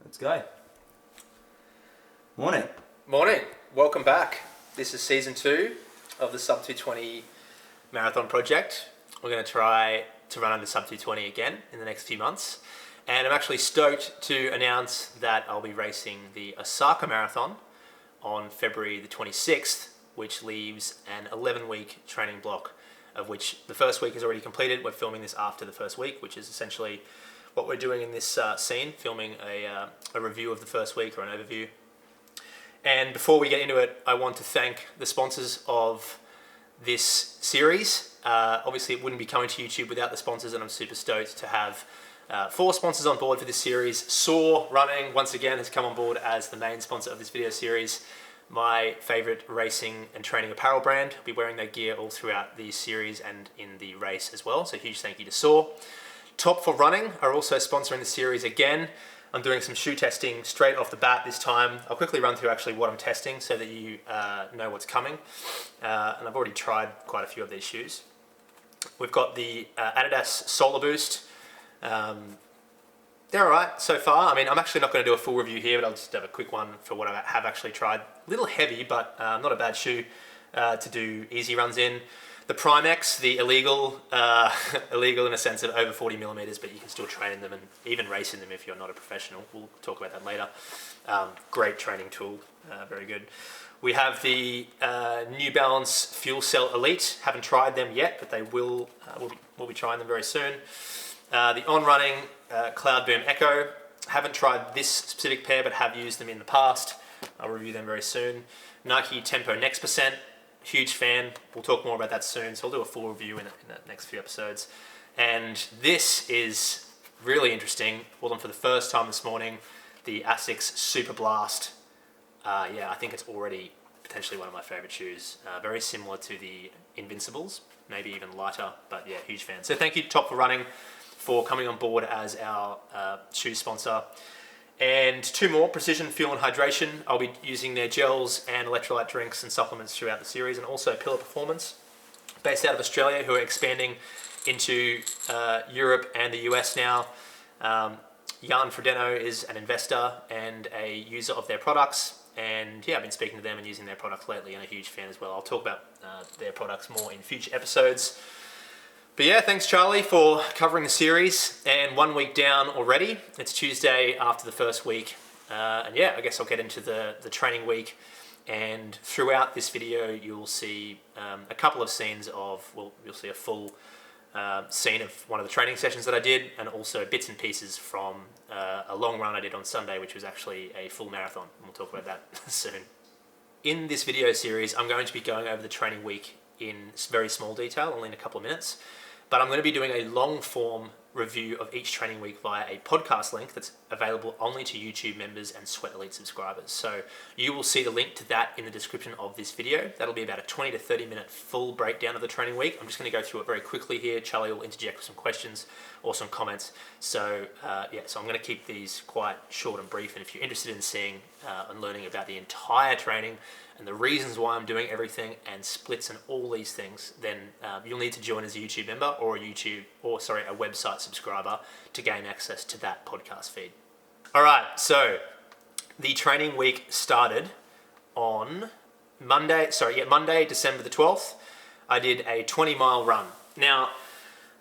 Let's go. Morning. Morning. Welcome back. This is season 2 of the Sub.220 Marathon project. We're going to try to run under Sub.220 again in the next few months. And I'm actually stoked to announce that I'll be racing the Osaka Marathon on February the 26th, which leaves an 11-week training block, of which the first week is already completed. We're filming this after the first week, which is essentially what we're doing in this scene, filming a review of the first week or an overview. And before we get into it, I want to thank the sponsors of this series. Obviously, it wouldn't be coming to YouTube without the sponsors, and I'm super stoked to have 4 sponsors on board for this series. Soar Running, once again, has come on board as the main sponsor of this video series. My favorite racing and training apparel brand. I'll be wearing their gear all throughout the series and in the race as well. So huge thank you to Soar. Top for Running are also sponsoring the series again. I'm doing some shoe testing straight off the bat this time. I'll quickly run through actually what I'm testing so that you know what's coming. And I've already tried quite a few of these shoes. We've got the Adidas Solar Boost. They're all right so far. I mean, I'm actually not going to do a full review here, but I'll just have a quick one for what I have actually tried. A little heavy, but not a bad shoe to do easy runs in. The Primex, the illegal in a sense of over 40 millimeters, but you can still train in them and even race in them if you're not a professional. We'll talk about that later. Great training tool, very good. We have the New Balance Fuel Cell Elite. Haven't tried them yet, but they will. We'll be trying them very soon. The On Running Cloud Boom Echo. Haven't tried this specific pair, but have used them in the past. I'll review them very soon. Nike Tempo Next Percent. Huge fan. We'll talk more about that soon, so I'll do a full review in the next few episodes. And this is really interesting. Bought them for the first time this morning. The Asics Super Blast. I think it's already potentially one of my favorite shoes. Very similar to the Invincibles, maybe even lighter, but yeah, huge fan. So thank you to Top for Running for coming on board as our shoe sponsor. And 2 more, Precision Fuel and Hydration. I'll be using their gels and electrolyte drinks and supplements throughout the series, and also Pillar Performance, based out of Australia, who are expanding into Europe and the US now. Jan Frodeno is an investor and a user of their products, and yeah, I've been speaking to them and using their products lately, and a huge fan as well. I'll talk about their products more in future episodes. But yeah, thanks Charlie for covering the series, and 1 week down already. It's Tuesday after the first week, and yeah, I guess I'll get into the training week, and throughout this video you'll see a couple of scenes of, well, you'll see a full scene of one of the training sessions that I did, and also bits and pieces from a long run I did on Sunday, which was actually a full marathon, and we'll talk about that soon. In this video series, I'm going to be going over the training week in very small detail, only in a couple of minutes. But I'm going to be doing a long form review of each training week via a podcast link that's available only to YouTube members and Sweat Elite subscribers. So you will see the link to that in the description of this video. That'll be about a 20 to 30 minute full breakdown of the training week. I'm just going to go through it very quickly here. Charlie will interject with some questions or some comments. So so I'm going to keep these quite short and brief. And if you're interested in seeing and learning about the entire training and the reasons why I'm doing everything and splits and all these things, then you'll need to join as a YouTube member or a website subscriber to gain access to that podcast feed. All right, so the training week started on Monday, December the 12th. I did a 20-mile run. Now,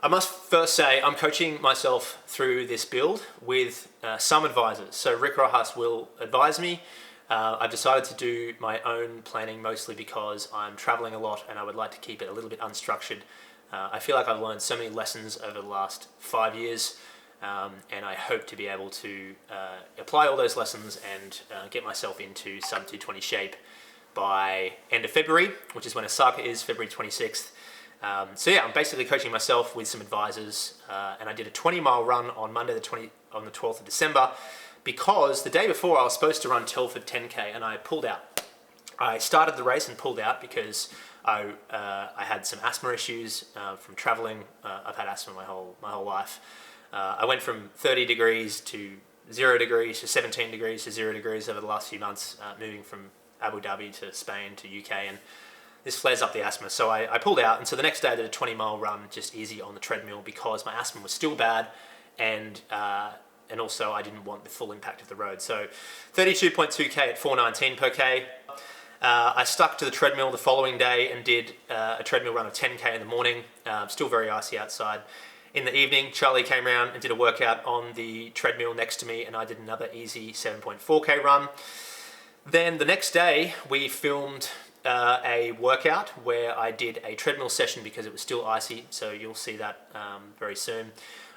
I must first say I'm coaching myself through this build with some advisors. So Rick Rojas will advise me. I've decided to do my own planning mostly because I'm traveling a lot and I would like to keep it a little bit unstructured. I feel like I've learned so many lessons over the last 5 years, and I hope to be able to apply all those lessons and get myself into sub-220 shape by end of February, which is when Osaka is, February 26th. I'm basically coaching myself with some advisors, and I did a 20-mile run on Monday on the 12th of December, because the day before I was supposed to run Telford 10K and I pulled out. I started the race and pulled out because I had some asthma issues from traveling. I've had asthma my whole life. I went from 30 degrees to 0 degrees to 17 degrees to 0 degrees over the last few months, moving from Abu Dhabi to Spain to UK, and this flares up the asthma. So I pulled out, and so the next day I did a 20-mile run, just easy on the treadmill, because my asthma was still bad, and and also I didn't want the full impact of the road. So 32.2k at 4:19 per k. I stuck to the treadmill the following day and did a treadmill run of 10k in the morning. Still very icy outside. In the evening, Charlie came around and did a workout on the treadmill next to me, and I did another easy 7.4k run. Then the next day, we filmed a workout where I did a treadmill session because it was still icy, so you'll see that very soon.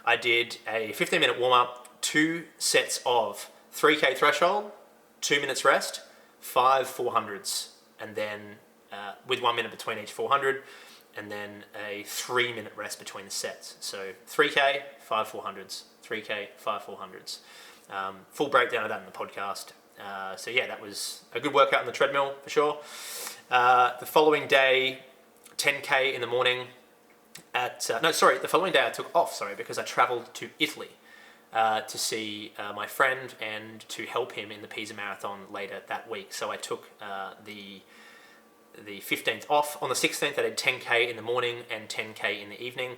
I did a 15-minute warm-up, 2 sets of 3k threshold, 2 minutes rest, 5 400s, and then with 1 minute between each 400, and then a 3-minute rest between the sets. So 3k, 5 400s, 3k, 5 400s. Full breakdown of that in the podcast. So yeah, that was a good workout on the treadmill for sure. The following day, 10k in the morning. The following day I took off, because I travelled to Italy to see my friend and to help him in the Pisa Marathon later that week. So I took the 15th off. On the 16th I did 10k in the morning and 10k in the evening.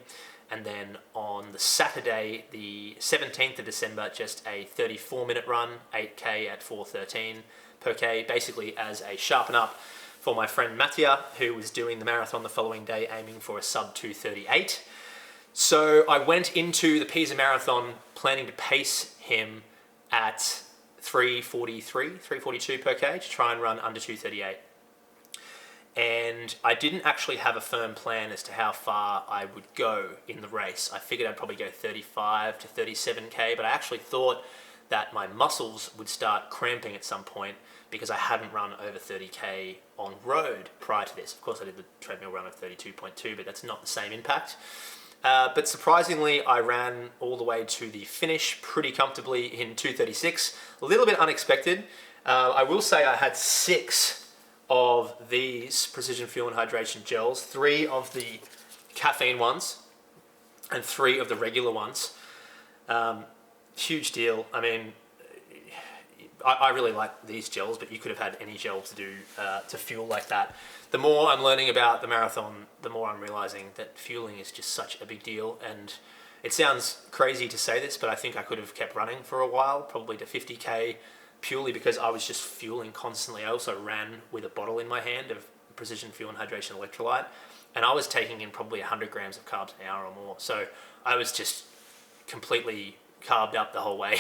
And then on the Saturday, the 17th of December, just a 34-minute run, 8k at 4:13 per k, basically as a sharpen up for my friend Mattia, who was doing the marathon the following day, aiming for a sub 2:38. So I went into the Pisa Marathon planning to pace him at 3:43, 3:42 per k to try and run under 2:38. And I didn't actually have a firm plan as to how far I would go in the race. I figured I'd probably go 35 to 37k, but I actually thought that my muscles would start cramping at some point because I hadn't run over 30k on road prior to this. Of course, I did the treadmill run of 32.2, but that's not the same impact. But surprisingly, I ran all the way to the finish pretty comfortably in 2:36. A little bit unexpected. I will say I had 6 of these Precision Fuel and Hydration gels, 3 of the caffeine ones and 3 of the regular ones. Huge deal. I mean, I really like these gels, but you could have had any gel to do to fuel like that. The more I'm learning about the marathon, the more I'm realizing that fueling is just such a big deal. And it sounds crazy to say this, but I think I could have kept running for a while, probably to 50k, purely because I was just fueling constantly. I also ran with a bottle in my hand of Precision Fuel and Hydration electrolyte, and I was taking in probably 100 grams of carbs an hour or more. So I was just completely carved up the whole way.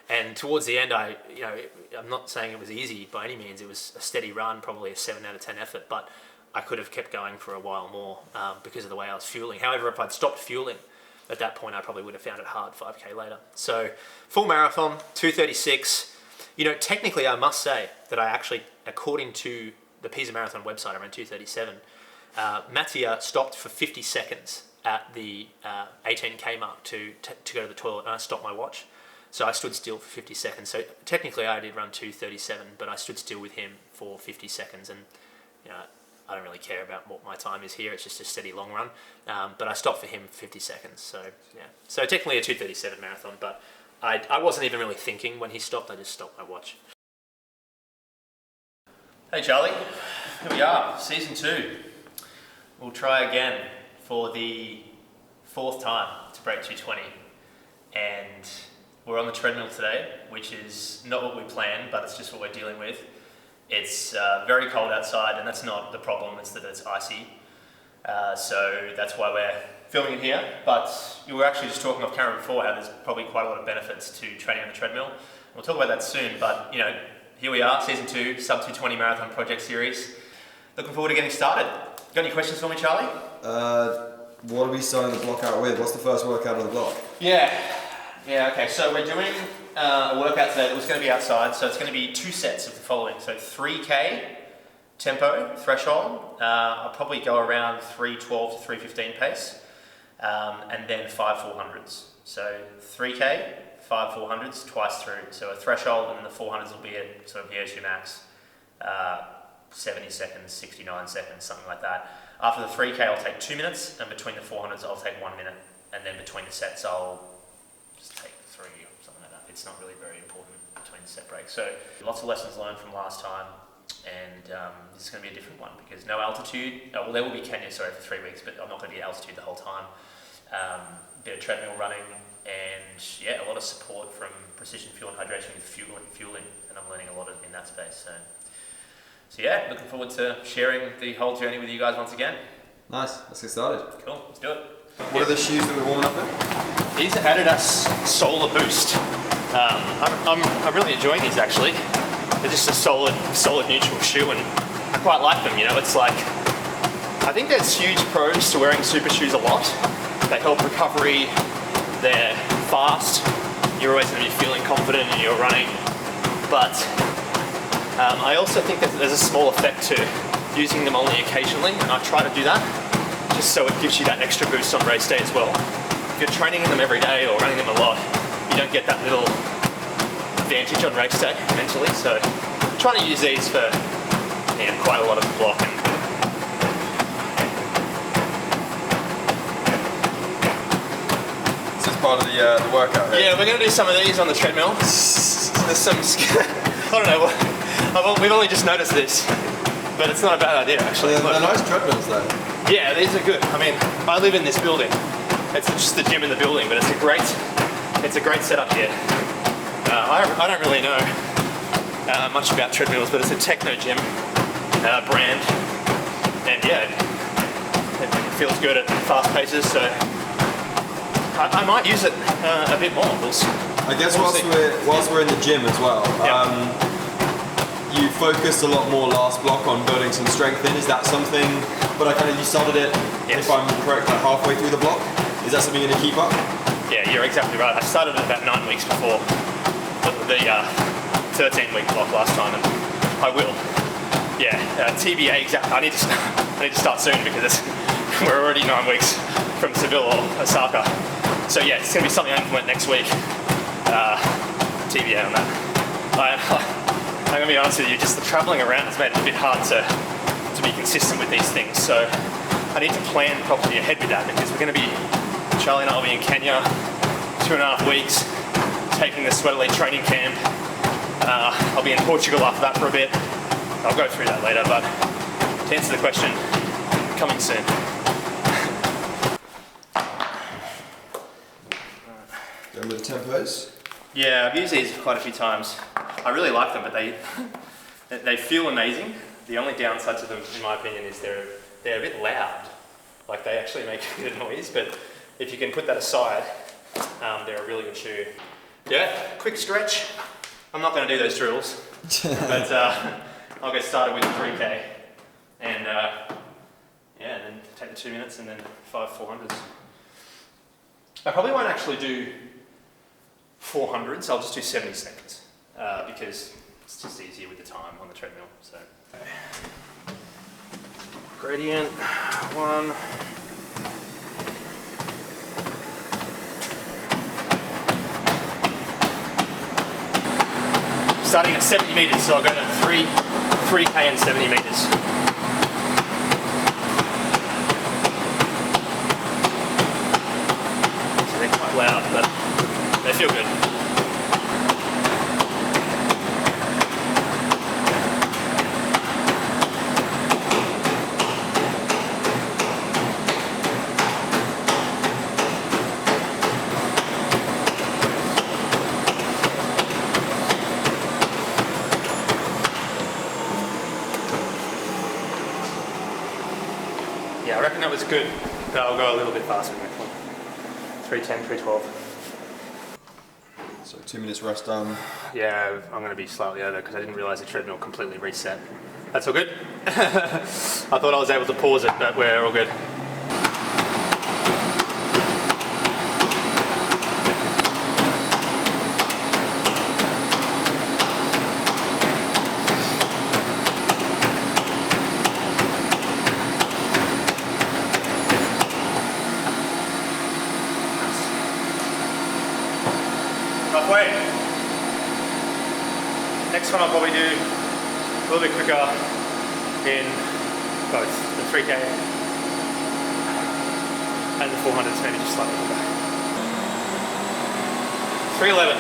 And towards the end, I'm not saying it was easy by any means. It was a steady run, probably a 7 out of 10 effort, but I could have kept going for a while more because of the way I was fueling. However, if I'd stopped fueling at that point, I probably would have found it hard 5k later. So full marathon, 2:36. Technically, I must say that I actually, according to the Pisa Marathon website, I ran 2:37. Mattia stopped for 50 seconds at the 18k mark to go to the toilet, and I stopped my watch. So I stood still for 50 seconds. So technically, I did run 2:37, but I stood still with him for 50 seconds, and I don't really care about what my time is here. It's just a steady long run. But I stopped for him 50 seconds. So yeah. So technically a 2:37 marathon, but I wasn't even really thinking when he stopped. I just stopped my watch. Hey Charlie, here we are, season 2. We'll try again for the 4th time to break 220. And we're on the treadmill today, which is not what we planned, but it's just what we're dealing with. It's very cold outside, and that's not the problem, it's that it's icy. So that's why we're filming it here, but you were actually just talking off camera before how there's probably quite a lot of benefits to training on the treadmill. We'll talk about that soon, but here we are, season 2, Sub 220 Marathon Project Series. Looking forward to getting started. Got any questions for me, Charlie? What are we starting the block out with? What's the first workout of the block? Yeah, okay, so we're doing a workout today that was going to be outside, so it's going to be 2 sets of the following. So 3k tempo, threshold, I'll probably go around 3:12 to 3:15 pace. And then 5 400s. So 3k, 5 400s twice through. So a threshold, and then the 400s will be at sort of VO2 max, 70 seconds, 69 seconds, something like that. After the 3k, I'll take 2 minutes, and between the 400s, I'll take 1 minute. And then between the sets, I'll just take 3 or something like that. It's not really very important between the set breaks. So lots of lessons learned from last time. And this is going to be a different one because no altitude. Well, there will be Kenya, for 3 weeks, but I'm not going to be at altitude the whole time. Bit of treadmill running, and yeah, a lot of support from Precision Fuel and Hydration with fueling, and I'm learning a lot in that space. So yeah, looking forward to sharing the whole journey with you guys once again. Nice, let's get started. Cool, let's do it. What are the shoes that we're warming up in? These are Adidas Solar Boost. I'm really enjoying these actually. They're just a solid neutral shoe, and I quite like them. You know, it's like, I think there's huge pros to wearing super shoes a lot. They help recovery, they're fast, you're always going to be feeling confident in your running, but I also think that there's a small effect to using them only occasionally, and I try to do that just so it gives you that extra boost on race day as well. If you're training in them every day or running them a lot, you don't get that little advantage on race day mentally, so I'm trying to use these for quite a lot of the block. This is part of the workout here. Yeah, we're going to do some of these on the treadmill. There's some, I don't know, we've only just noticed this, but it's not a bad idea actually. They're nice treadmills though. Yeah, these are good. I mean, I live in this building. It's just the gym in the building, but it's a great setup here. I don't really know much about treadmills, but it's a techno gym brand, and yeah, it feels good at fast paces, so I might use it a bit more. I guess whilst we're in the gym as well, you focused a lot more last block on building some strength in. Is that something, but you started it, yes, if I'm correct, like halfway through the block? Is that something you're going to keep up? Yeah, you're exactly right. I started it about 9 weeks before the 13-week block last time, and I will. Yeah, TBA exactly. I need to start soon because we're already 9 weeks from Seville or Osaka. So yeah, it's going to be something I implement next week. TBA on that. I'm going to be honest with you, just the travelling around has made it a bit hard to be consistent with these things. So I need to plan properly ahead with that, because we're going to be, Charlie and I will be in Kenya 2.5 weeks, taking the Sweat Elite training camp. I'll be in Portugal after that for a bit. I'll go through that later, but to answer the question, coming soon. Going with the Timecodes? Yeah, I've used these quite a few times. I really like them, but they feel amazing. The only downside to them, in my opinion, is they're a bit loud. Like, they actually make a bit of noise, but if you can put that aside, they're a really good shoe. Yeah, quick stretch. I'm not going to do those drills, but I'll get started with the 3K, and then take the 2 minutes and then 5 400s. I probably won't actually do 400s, I'll just do 70 seconds, because it's just easier with the time on the treadmill. So, gradient 1. Starting at 70 meters, so I'll go to 3K and 70 meters. So they're quite loud, but they feel good. Yeah, I reckon that was good, but I'll go a little bit faster next one. 310, 312. So 2 minutes rest done. Yeah, I'm going to be slightly over because I didn't realise the treadmill completely reset. That's all good. I thought I was able to pause it, but we're all good. Halfway. Next one I'll probably do a little bit quicker in both the 3K and the 400s, maybe just slightly quicker. 311.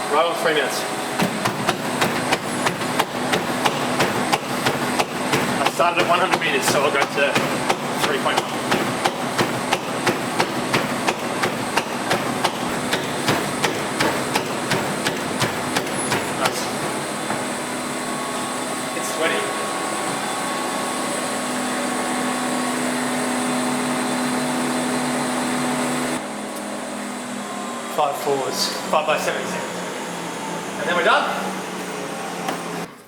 Right on 3 minutes. I started at 100 meters, so I'll go to 3.1. 5 by 70 seconds. And then we're done.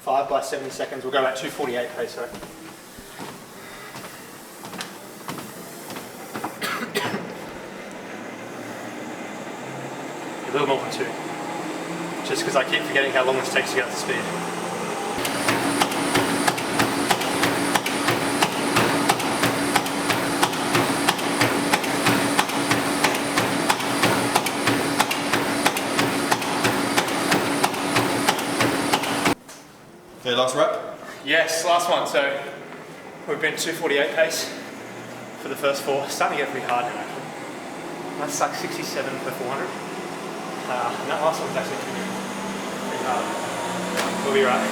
5 by 70 seconds. We'll go about 2:48 pace, sorry. A little more than 2. Just because I keep forgetting how long this takes to get up to speed. Okay, last rep? Yes, last one. So we've been 2:48 pace for the first 4. It's starting to get pretty hard now actually. That's like 67 per 400. And that last one was actually pretty hard. We'll be right.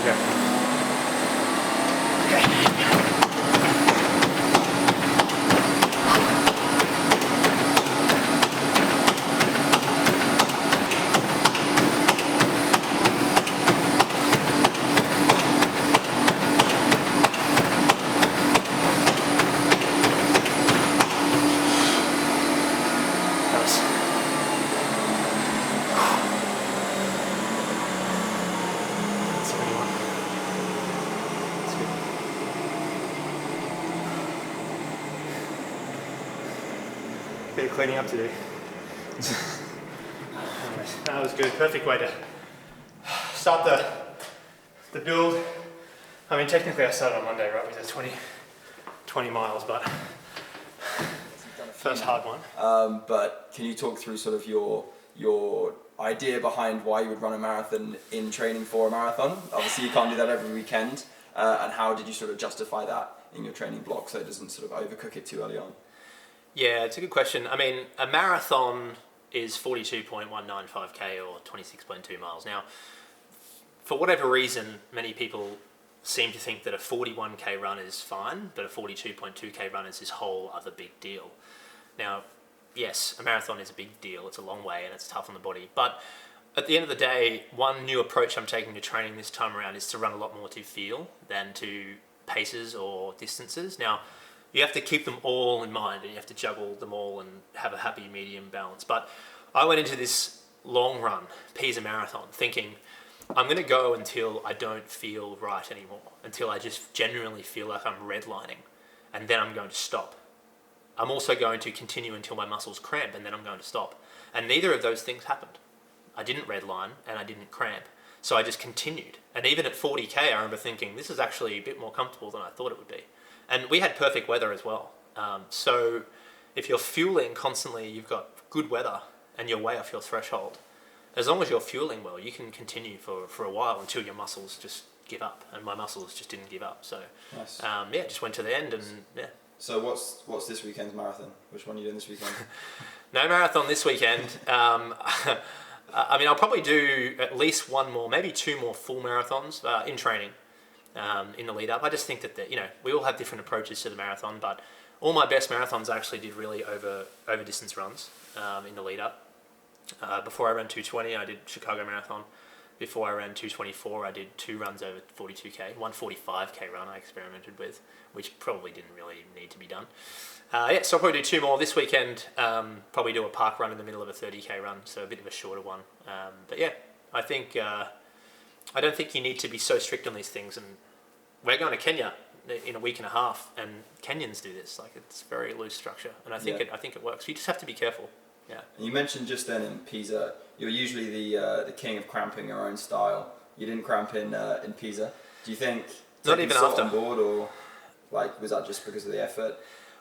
Okay. Bit of cleaning up to do. Anyways, that was good. Perfect way to start the build. I mean, technically I started on Monday, right? We did 20 miles, but first hard one. But can you talk through sort of your idea behind why you would run a marathon in training for a marathon? Obviously you can't do that every weekend. And how did you sort of justify that in your training block so it doesn't sort of overcook it too early on? Yeah, it's a good question. I mean, a marathon is 42.195k or 26.2 miles. Now, for whatever reason, many people seem to think that a 41k run is fine, but a 42.2k run is this whole other big deal. Now, yes, a marathon is a big deal. It's a long way and it's tough on the body. But at the end of the day, one new approach I'm taking to training this time around is to run a lot more to feel than to paces or distances. Now, you have to keep them all in mind and you have to juggle them all and have a happy medium balance. But I went into this long run, Pisa Marathon, thinking I'm going to go until I don't feel right anymore, until I just genuinely feel like I'm redlining, and then I'm going to stop. I'm also going to continue until my muscles cramp, and then I'm going to stop. And neither of those things happened. I didn't redline and I didn't cramp. So I just continued. And even at 40k, I remember thinking, this is actually a bit more comfortable than I thought it would be. And we had perfect weather as well. So if you're fueling constantly, you've got good weather and you're way off your threshold. As long as you're fueling well, you can continue for a while until your muscles just give up. And my muscles just didn't give up. So nice. Just went to the end and yeah. So what's this weekend's marathon? Which one are you doing this weekend? No marathon this weekend. I mean, I'll probably do at least one more, maybe 2 more full marathons in training. In the lead up. I just think that we all have different approaches to the marathon, but all my best marathons I actually did really over distance runs in the lead up. Before I ran 220, I did Chicago Marathon. Before I ran 224, I did 2 runs over 42k. 145k run I experimented with, which probably didn't really need to be done. So I'll probably do 2 more this weekend. Probably do a park run in the middle of a 30k run, so a bit of a shorter one. But yeah, I think I don't think you need to be so strict on these things. And we're going to Kenya in a week and a half, and Kenyans do this. Like, it's very loose structure, and I think it works. You just have to be careful. Yeah. And you mentioned just then in Pisa, you're usually the king of cramping your own style. You didn't cramp in Pisa. Do you think not even after on board, or like was that just because of the effort?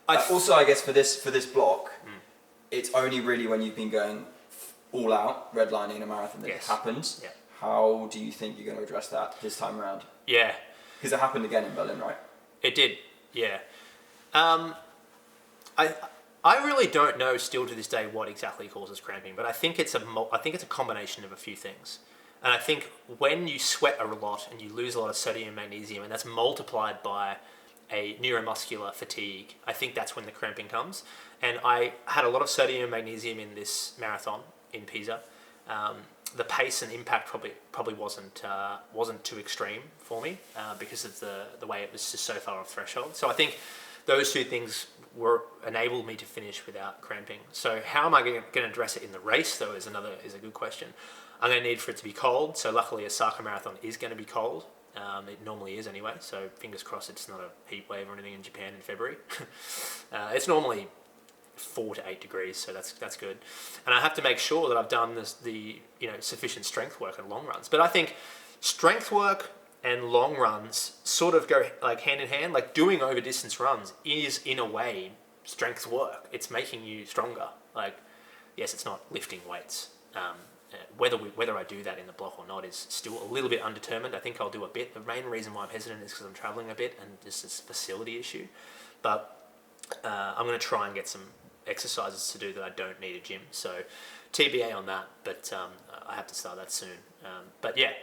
Also, I guess for this block, it's only really when you've been going all out redlining in a marathon that it happens. Yeah. How do you think you're going to address that this time around? Yeah. Because it happened again in Berlin, right? It did, yeah. I really don't know still to this day what exactly causes cramping, but I think it's a combination of a few things. And I think when you sweat a lot and you lose a lot of sodium and magnesium, and that's multiplied by a neuromuscular fatigue, I think that's when the cramping comes. And I had a lot of sodium and magnesium in this marathon in Pisa. The pace and impact probably wasn't too extreme for me because of the way it was just so far off threshold. So I think those two things enabled me to finish without cramping. So how am I going to address it in the race, though, is a good question. I'm going to need for it to be cold. So luckily, Osaka Marathon is going to be cold. It normally is anyway. So fingers crossed, it's not a heat wave or anything in Japan in February. It's normally 4 to 8 degrees, so that's good. And I have to make sure that I've done the sufficient strength work and long runs. But I think strength work and long runs sort of go like hand in hand. Like doing over distance runs is in a way strength work. It's making you stronger. Like, yes, it's not lifting weights. Whether I do that in the block or not is still a little bit undetermined. I think I'll do a bit. The main reason why I'm hesitant is because I'm traveling a bit and just this facility issue. But I'm going to try and get some exercises to do that I don't need a gym. So TBA on that, but I have to start that soon. But yeah,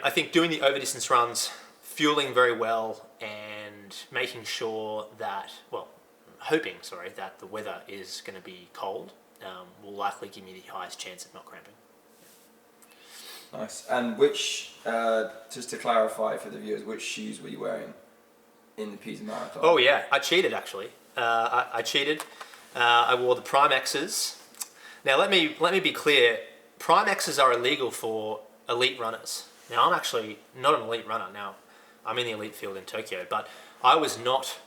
I think doing the over distance runs, fueling very well, and making sure that, hoping that the weather is going to be cold will likely give me the highest chance of not cramping. Nice. And just to clarify for the viewers, which shoes were you wearing in the Pisa Marathon? Oh yeah, I cheated actually. I cheated. I wore the Prime X's. Now let me be clear. Prime X's are illegal for elite runners. Now I'm actually not an elite runner. Now I'm in the elite field in Tokyo, but I was not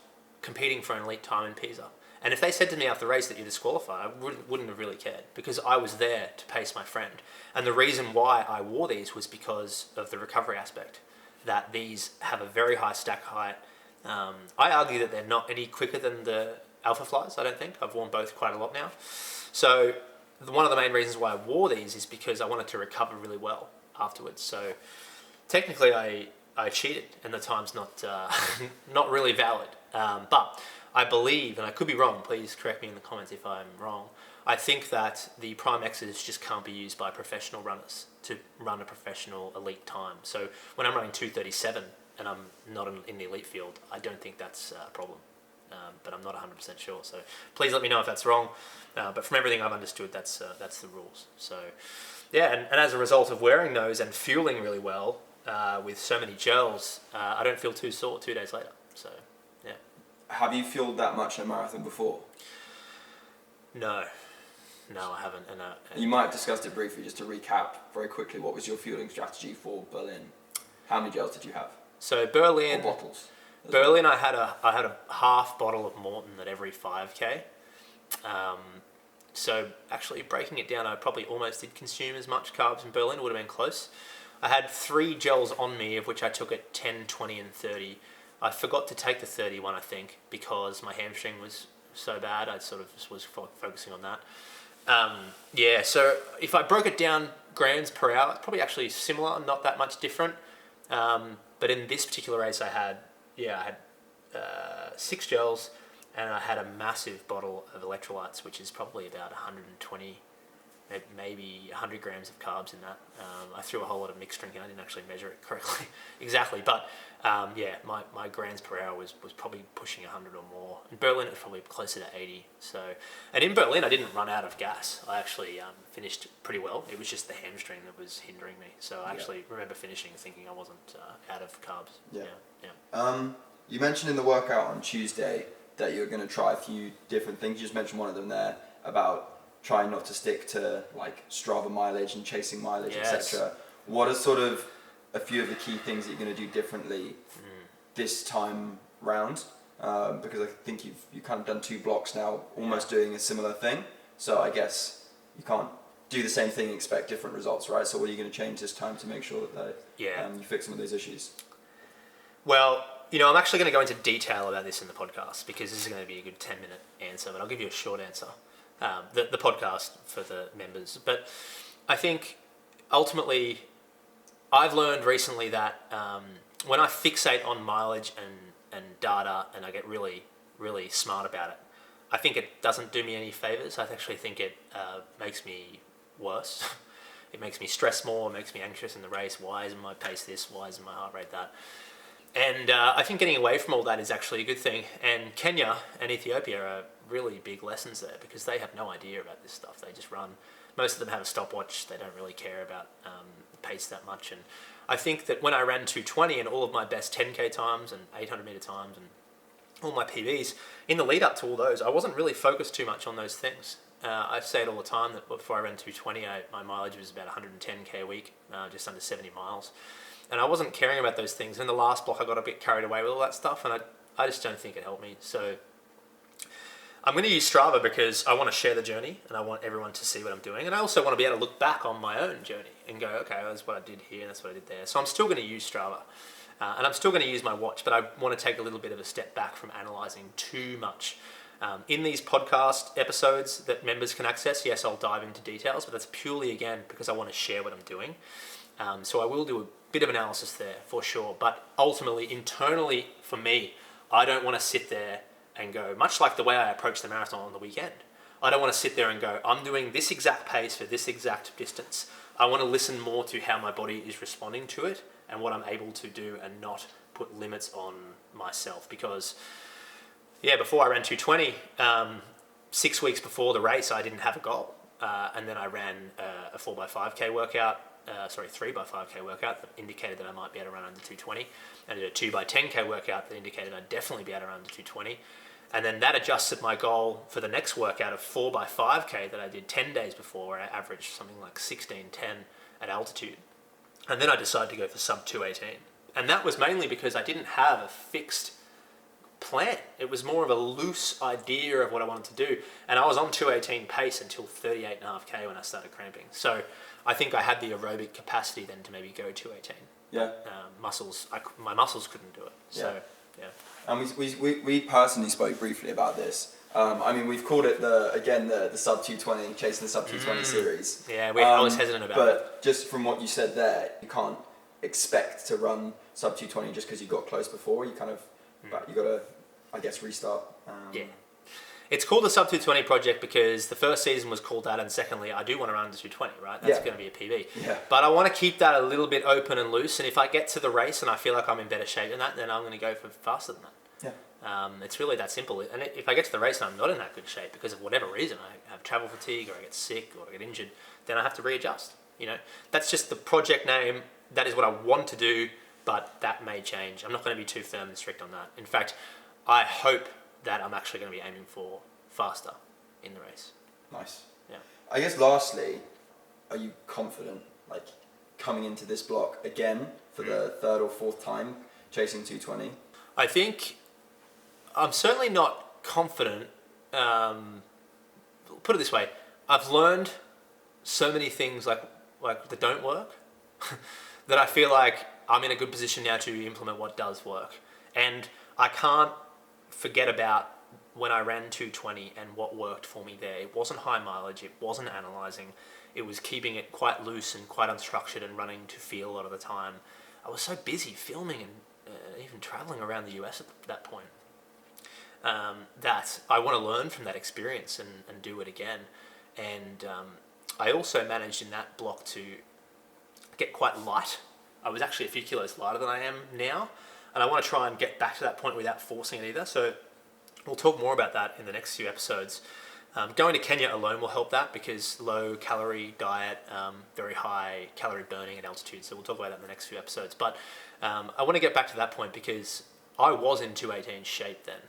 competing for an elite time in Pisa. And if they said to me after the race that you're disqualified, I wouldn't have really cared because I was there to pace my friend. And the reason why I wore these was because of the recovery aspect, that these have a very high stack height. I argue that they're not any quicker than the Alpha Flies, I don't think. I've worn both quite a lot now. So one of the main reasons why I wore these is because I wanted to recover really well afterwards. So technically I cheated and the time's not not really valid. But I believe, and I could be wrong, please correct me in the comments if I'm wrong, I think that the Prime X's just can't be used by professional runners to run a professional elite time. So when I'm running 2:37 and I'm not in the elite field, I don't think that's a problem. But I'm not 100% sure. So please let me know if that's wrong. But from everything I've understood, that's the rules. So yeah, and as a result of wearing those and fueling really well with so many gels, I don't feel too sore 2 days later. So yeah. Have you fueled that much in a marathon before? No, I haven't. And you might have discussed it briefly. Just to recap very quickly, what was your fueling strategy for Berlin? How many gels did you have? So Berlin. Or bottles. Berlin, I had a half bottle of Morton at every 5k. So actually breaking it down, I probably almost did consume as much carbs in Berlin. It would have been close. I had 3 gels on me, of which I took at 10, 20, and 30. I forgot to take the 31, I think, because my hamstring was so bad. I sort of just was focusing on that. Yeah, so if I broke it down grams per hour, it's probably actually similar, not that much different. But in this particular race, I had 6 gels, and I had a massive bottle of electrolytes, which is probably about 120, maybe 100 grams of carbs in that. I threw a whole lot of mixed drinking. I didn't actually measure it correctly exactly, but my grams per hour was probably pushing 100 or more. In Berlin, it was probably closer to 80. So, and in Berlin, I didn't run out of gas. I actually finished pretty well. It was just the hamstring that was hindering me. So I actually remember finishing thinking I wasn't out of carbs. Yeah. You mentioned in the workout on Tuesday that you're going to try a few different things. You just mentioned one of them there about trying not to stick to like Strava mileage and chasing mileage, etc. What are sort of a few of the key things that you're going to do differently this time round? Because I think you've kind of done 2 blocks now, almost doing a similar thing. So I guess you can't do the same thing and expect different results, right? So what are you going to change this time to make sure that you fix some of those issues? Well, I'm actually going to go into detail about this in the podcast because this is going to be a good 10-minute answer, but I'll give you a short answer. The podcast for the members. But I think ultimately I've learned recently that when I fixate on mileage and data and I get really, really smart about it, I think it doesn't do me any favors. I actually think it makes me worse. It makes me stress more, it makes me anxious in the race. Why isn't my pace this? Why isn't my heart rate that? And I think getting away from all that is actually a good thing. And Kenya and Ethiopia are really big lessons there because they have no idea about this stuff. They just run. Most of them have a stopwatch. They don't really care about pace that much. And I think that when I ran 220 and all of my best 10K times and 800 meter times and all my PBs, in the lead up to all those, I wasn't really focused too much on those things. I say it all the time that before I ran 220, my mileage was about 110k a week, just under 70 miles. And I wasn't caring about those things. In the last block, I got a bit carried away with all that stuff, and I just don't think it helped me. So I'm going to use Strava because I want to share the journey, and I want everyone to see what I'm doing. And I also want to be able to look back on my own journey and go, okay, that's what I did here, and that's what I did there. So I'm still going to use Strava. And I'm still going to use my watch, but I want to take a little bit of a step back from analysing too much. In these podcast episodes that members can access, yes, I'll dive into details, but that's purely, again, because I want to share what I'm doing. So I will do a bit of analysis there for sure, but ultimately, internally, for me, I don't want to sit there and go, much like the way I approach the marathon on the weekend, I don't want to sit there and go, I'm doing this exact pace for this exact distance. I want to listen more to how my body is responding to it and what I'm able to do, and not put limits on myself. Because, before I ran 220, 6 weeks before the race, I didn't have a goal. And then I ran a 4x5k workout, 3x5k workout that indicated that I might be able to run under 220. I did a 2x10k workout that indicated I'd definitely be able to run under 220. And then that adjusted my goal for the next workout of 4x5k that I did 10 days before, where I averaged something like 16:10 at altitude. And then I decided to go for sub 218. And that was mainly because I didn't have a fixed plan. It was more of a loose idea of what I wanted to do. And I was on 218 pace until 38.5k when I started cramping. So I think I had the aerobic capacity then to maybe go 218. Yeah. My muscles couldn't do it. So, yeah. And we personally spoke briefly about this. We've called it the sub 220, chasing the sub 220 series. Yeah, I was hesitant about it. But just from what you said there, you can't expect to run sub 220 just because you got close before. You kind of, you got to, I guess, restart. It's called the Sub 220 project because the first season was called that, and secondly, I do want to run the 220, right? That's going to be a PB. Yeah. But I want to keep that a little bit open and loose, and if I get to the race and I feel like I'm in better shape than that, then I'm going to go for faster than that. Yeah. It's really that simple. And if I get to the race and I'm not in that good shape because of whatever reason, I have travel fatigue or I get sick or I get injured, then I have to readjust. That's just the project name. That is what I want to do, but that may change. I'm not going to be too firm and strict on that. In fact, I hope that I'm actually going to be aiming for faster in the race. Nice. Yeah. I guess lastly, are you confident, coming into this block again for the third or fourth time, chasing 220? I think I'm certainly not confident. Put it this way, I've learned so many things that don't work that I feel like I'm in a good position now to implement what does work. And I can't forget about when I ran 220 and what worked for me there. It wasn't high mileage, it wasn't analysing, it was keeping it quite loose and quite unstructured and running to feel a lot of the time. I was so busy filming and even travelling around the US at that point that I want to learn from that experience and do it again. And I also managed in that block to get quite light. I was actually a few kilos lighter than I am now, and I want to try and get back to that point without forcing it either. So we'll talk more about that in the next few episodes. Going to Kenya alone will help that because low calorie diet, very high calorie burning at altitude. So we'll talk about that in the next few episodes. But I want to get back to that point because I was in 218 shape then.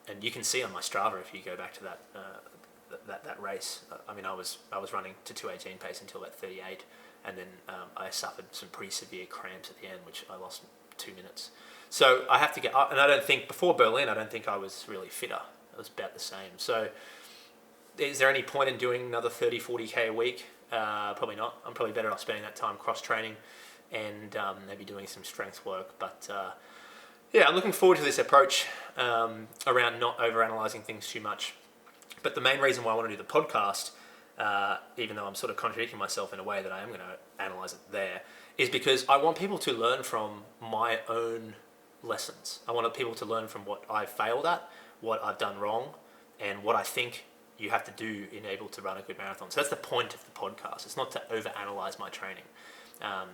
And you can see on my Strava if you go back to that race. I was running to 218 pace until about 38. And then I suffered some pretty severe cramps at the end, which I lost 2 minutes. So I have to get up, and I don't think, before Berlin, I don't think I was really fitter. It was about the same. So is there any point in doing another 30, 40k a week? Probably not. I'm probably better off spending that time cross-training and maybe doing some strength work. But I'm looking forward to this approach around not over-analysing things too much. But the main reason why I want to do the podcast, even though I'm sort of contradicting myself in a way that I am going to analyse it there, is because I want people to learn from my own lessons. I want people to learn from what I've failed at, what I've done wrong, and what I think you have to do in able to run a good marathon. So that's the point of the podcast. It's not to overanalyze my training.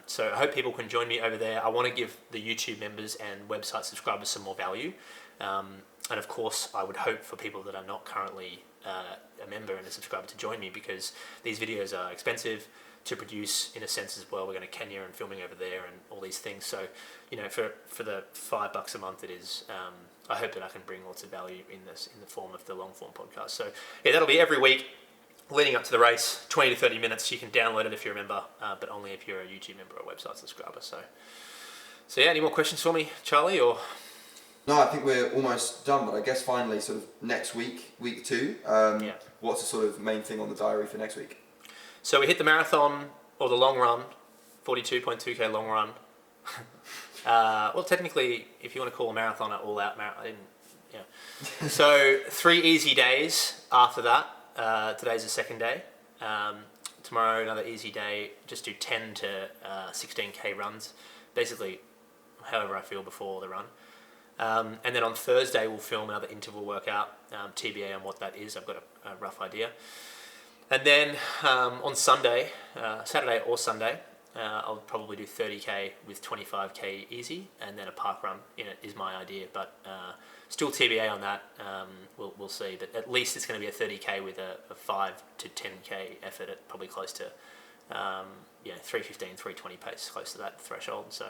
So I hope people can join me over there. I want to give the YouTube members and website subscribers some more value. And of course, I would hope for people that are not currently a member and a subscriber to join me, because these videos are expensive to produce in a sense as well. We're going to Kenya and filming over there and all these things. So, for the $5 a month it is, I hope that I can bring lots of value in the form of the long form podcast. So yeah, that'll be every week leading up to the race, 20 to 30 minutes. You can download it if you're a member, but only if you're a YouTube member or website subscriber. So yeah, any more questions for me, Charlie, or? No, I think we're almost done, but I guess finally, sort of next week, week 2, what's the sort of main thing on the diary for next week? So we hit the marathon, or the long run, 42.2k long run. Well, technically, if you want to call a marathon an all-out marathon, So 3 easy days after that. Today's the second day. Tomorrow, another easy day. Just do 10 to 16k runs. Basically, however I feel before the run. And then on Thursday, we'll film another interval workout, TBA on what that is. I've got a rough idea. And then on Sunday, Saturday or Sunday, I'll probably do 30k with 25k easy, and then a park run in it is my idea. But still TBA on that. We'll see. But at least it's going to be a 30k with a 5 to 10k effort at probably close to 315, 320 pace, close to that threshold. So,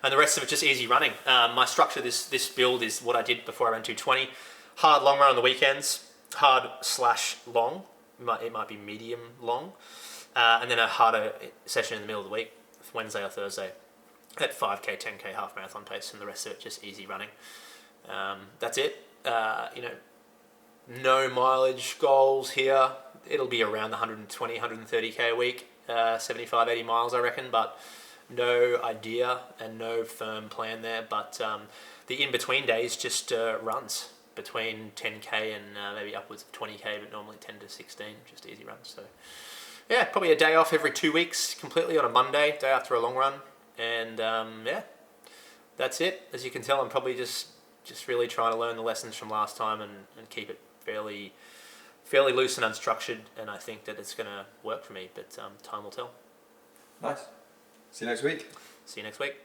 and the rest of it just easy running. My structure, this build is what I did before I ran 220. Hard long run on the weekends, hard/long. It might be medium long, and then a harder session in the middle of the week, Wednesday or Thursday, at 5k, 10k half marathon pace, and the rest of it just easy running. That's it. No mileage goals here. It'll be around the 120, 130k a week. 75, 80 miles, I reckon, but no idea and no firm plan there. But the in-between days just runs between 10k and maybe upwards of 20k, but normally 10 to 16, just easy runs. So yeah, probably a day off every 2 weeks completely on a Monday, day after a long run. And that's it. As you can tell, I'm probably just really trying to learn the lessons from last time and keep it fairly loose and unstructured, and I think that it's going to work for me, but time will tell. Nice. See you next week. See you next week.